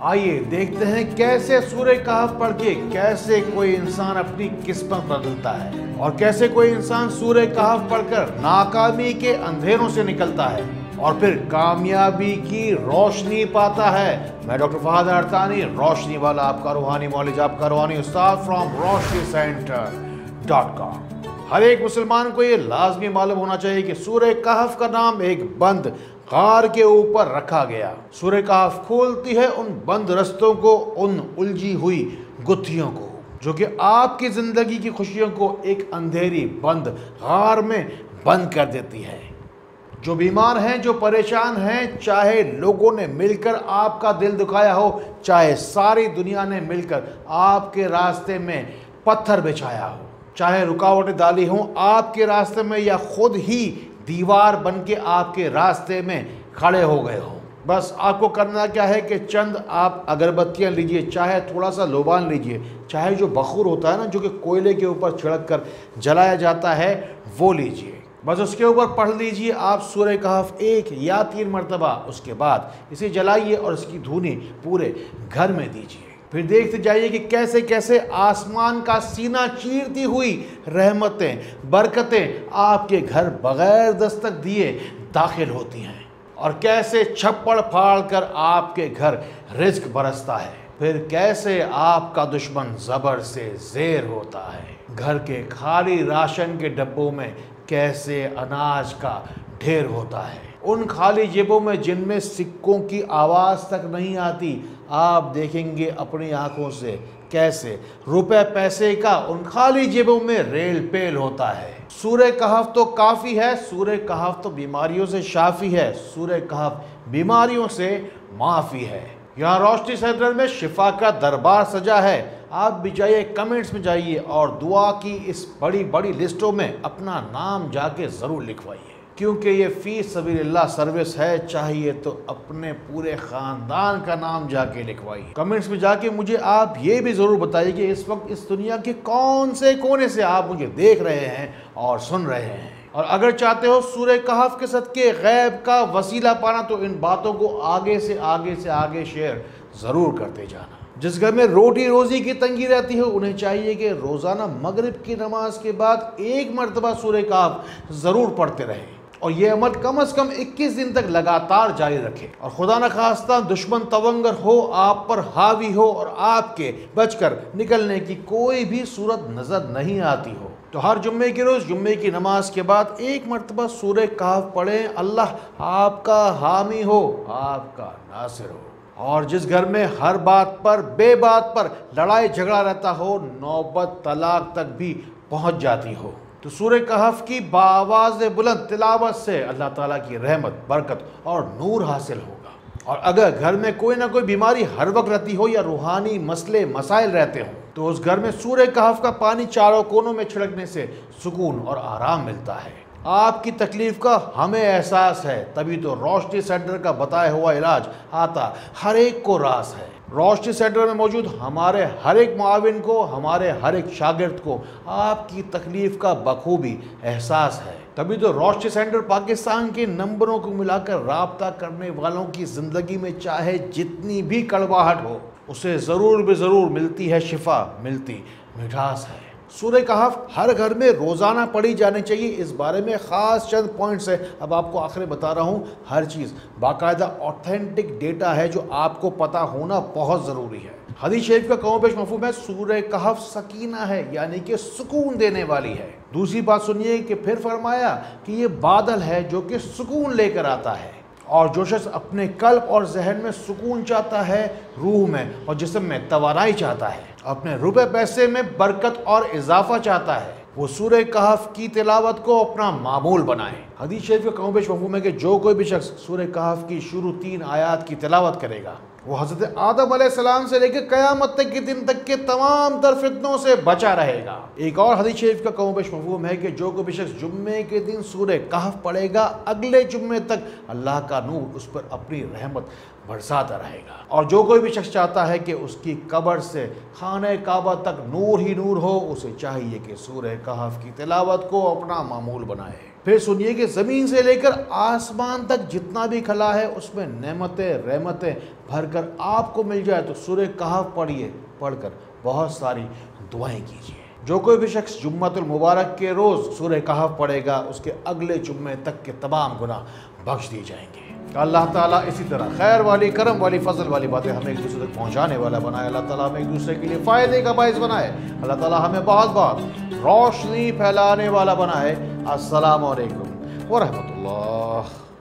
آئیے دیکھتے ہیں کیسے سورہ کہف پڑھ کے کیسے کوئی انسان اپنی قسمت بدلتا ہے اور کیسے کوئی انسان سورہ کہف پڑھ کر ناکامی کے اندھیروں سے نکلتا ہے اور پھر کامیابی کی روشنی پاتا ہے۔ میں ڈاکٹر فہد ارتانی، روشنی والا، آپ کا روحانی معالج، آپ کا روحانی استاد فرام roshnicenter.com۔ ہر ایک مسلمان کو یہ لازمی معلوم ہونا چاہیے کہ سورہ کہف کا نام ایک بند غار کے اوپر رکھا گیا۔ سورہ کہف کھولتی ہے ان بند رستوں کو، ان الجھی ہوئی گتھیوں کو، جو کہ آپ کی زندگی کی خوشیوں کو ایک اندھیری بند غار میں بند کر دیتی ہے۔ جو بیمار ہیں، جو پریشان ہیں، چاہے لوگوں نے مل کر آپ کا دل دکھایا ہو، چاہے ساری دنیا نے مل کر آپ کے راستے میں پتھر بچھایا ہو، چاہے رکاوٹیں ڈالی ہوں آپ کے راستے میں یا خود ہی دیوار بن کے آپ کے راستے میں کھڑے ہو گئے ہوں، بس آپ کو کرنا کیا ہے کہ چند آپ اگربتیاں لیجئے، چاہے تھوڑا سا لوبان لیجئے، چاہے جو بخور ہوتا ہے نا، جو کہ کوئلے کے اوپر چھڑک کر جلایا جاتا ہے، وہ لیجئے، بس اس کے اوپر پڑھ لیجئے آپ سورہ کہف 1 یا 3 مرتبہ، اس کے بعد اسے جلائیے اور اس کی دھونی پورے گھر میں دیجئے۔ پھر دیکھتے جائیے کہ کیسے کیسے آسمان کا سینہ چیرتی ہوئی رحمتیں، برکتیں آپ کے گھر بغیر دستک دیے داخل ہوتی ہیں، اور کیسے چھپڑ پھاڑ کر آپ کے گھر رزق برستا ہے، پھر کیسے آپ کا دشمن زبر سے زیر ہوتا ہے۔ گھر کے خالی راشن کے ڈبوں میں کیسے اناج کا ڈھیر ہوتا ہے، ان خالی جیبوں میں جن میں سکوں کی آواز تک نہیں آتی، آپ دیکھیں گے اپنی آنکھوں سے کیسے روپے پیسے کا ان خالی جیبوں میں ریل پیل ہوتا ہے۔ سورہ کہف تو کافی ہے، سورہ کہف تو بیماریوں سے شافی ہے، سورہ کہف بیماریوں سے معافی ہے۔ یہاں روشنی سینٹر میں شفا کا دربار سجا ہے، آپ بھی جائیے، کمنٹس میں جائیے اور دعا کی اس بڑی بڑی لسٹوں میں اپنا نام جا کے ضرور لکھوائیے، کیونکہ یہ فی سبیل اللہ سروس ہے، چاہیے تو اپنے پورے خاندان کا نام جا کے لکھوائیے۔ کمنٹس میں جا کے مجھے آپ یہ بھی ضرور بتائیے کہ اس وقت اس دنیا کے کون سے کونے سے آپ مجھے دیکھ رہے ہیں اور سن رہے ہیں، اور اگر چاہتے ہو سورہ کہف کے صدقے غیب کا وسیلہ پانا تو ان باتوں کو آگے سے آگے شیئر ضرور کرتے جانا۔ جس گھر میں روٹی روزی کی تنگی رہتی ہے انہیں چاہیے کہ روزانہ مغرب کی نماز کے بعد 1 مرتبہ سورہ کہف ضرور پڑھتے رہیں، اور یہ عمل کم از کم 21 دن تک لگاتار جاری رکھے، اور خدا نخواستہ دشمن تونگر ہو، آپ پر حاوی ہو اور آپ کے بچ کر نکلنے کی کوئی بھی صورت نظر نہیں آتی ہو، تو ہر جمعے کے روز جمعے کی نماز کے بعد 1 مرتبہ سورہ کہف پڑھیں۔ اللہ آپ کا حامی ہو، آپ کا ناصر ہو۔ اور جس گھر میں ہر بات پر بے بات پر لڑائی جھگڑا رہتا ہو، نوبت طلاق تک بھی پہنچ جاتی ہو، تو سورہ کہف کی بآواز بلند تلاوت سے اللہ تعالیٰ کی رحمت، برکت اور نور حاصل ہوگا۔ اور اگر گھر میں کوئی نہ کوئی بیماری ہر وقت رہتی ہو یا روحانی مسئلے مسائل رہتے ہوں، تو اس گھر میں سورہ کہف کا پانی چاروں کونوں میں چھڑکنے سے سکون اور آرام ملتا ہے۔ آپ کی تکلیف کا ہمیں احساس ہے، تبھی تو روشنی سینٹر کا بتایا ہوا علاج آتا ہر ایک کو راس ہے۔ روشنی سینٹر میں موجود ہمارے ہر ایک معاون کو، ہمارے ہر ایک شاگرد کو آپ کی تکلیف کا بخوبی احساس ہے، تبھی تو روشنی سینٹر پاکستان کے نمبروں کو ملا کر رابطہ کرنے والوں کی زندگی میں چاہے جتنی بھی کڑواہٹ ہو، اسے ضرور ملتی ہے شفا، ملتی مٹھاس ہے۔ سورہ کہف ہر گھر میں روزانہ پڑھی جانی چاہیے، اس بارے میں خاص چند پوائنٹس ہیں، اب آپ کو آخر بتا رہا ہوں۔ ہر چیز باقاعدہ اوتھینٹک ڈیٹا ہے جو آپ کو پتہ ہونا بہت ضروری ہے۔ حدیث شریف کا کم و بیش مفہوم ہے، سورہ کہف سکینہ ہے، یعنی کہ سکون دینے والی ہے۔ دوسری بات سنیے کہ پھر فرمایا کہ یہ بادل ہے جو کہ سکون لے کر آتا ہے، اور جو شخص اپنے قلب اور ذہن میں سکون چاہتا ہے، روح میں اور جسم میں توانائی چاہتا ہے، اپنے روپے پیسے میں برکت اور اضافہ چاہتا ہے، وہ سورہ کہف کی تلاوت کو اپنا معمول بنائے۔ حدیث شریف کا کم و بیش مفہوم ہے کہ جو کوئی بھی شخص سورہ کہف کی شروع 3 آیات کی تلاوت کرے گا، وہ حضرت آدم علیہ السلام سے لے کے قیامت تک کے دن تک کے تمام تر فتنوں سے بچا رہے گا۔ ایک اور حدیث شریف کا کم و بیش مفہوم ہے کہ جو کوئی بھی شخص جمعے کے دن سورہ کہف پڑھے گا، اگلے جمعے تک اللہ کا نور اس پر اپنی رحمت برساتا رہے گا، اور جو کوئی بھی شخص چاہتا ہے کہ اس کی قبر سے خانہ کعبہ تک نور ہی نور ہو، اسے چاہیے کہ سورہ کہف کی تلاوت کو اپنا معمول بنائے۔ پھر سنیے کہ زمین سے لے کر آسمان تک جتنا بھی کھلا ہے اس میں نعمتیں رحمتیں بھر کر آپ کو مل جائے تو سورہ کہف پڑھیے، پڑھ کر بہت ساری دعائیں کیجیے۔ جو کوئی بھی شخص جمعۃ المبارک کے روز سورہ کہف پڑھے گا اس کے اگلے جمعے تک کے تمام گناہ بخش دیے جائیں گے۔ اللہ تعالیٰ اسی طرح خیر والی، کرم والی، فضل والی باتیں ہمیں ایک دوسرے تک پہنچانے والا بنائے۔ اللہ تعالیٰ ہمیں ایک دوسرے کے لیے فائدے کا باعث بنائے۔ اللہ تعالیٰ ہمیں بہت بہت روشنی پھیلانے والا بنائے۔ السلام علیکم ورحمۃ اللہ۔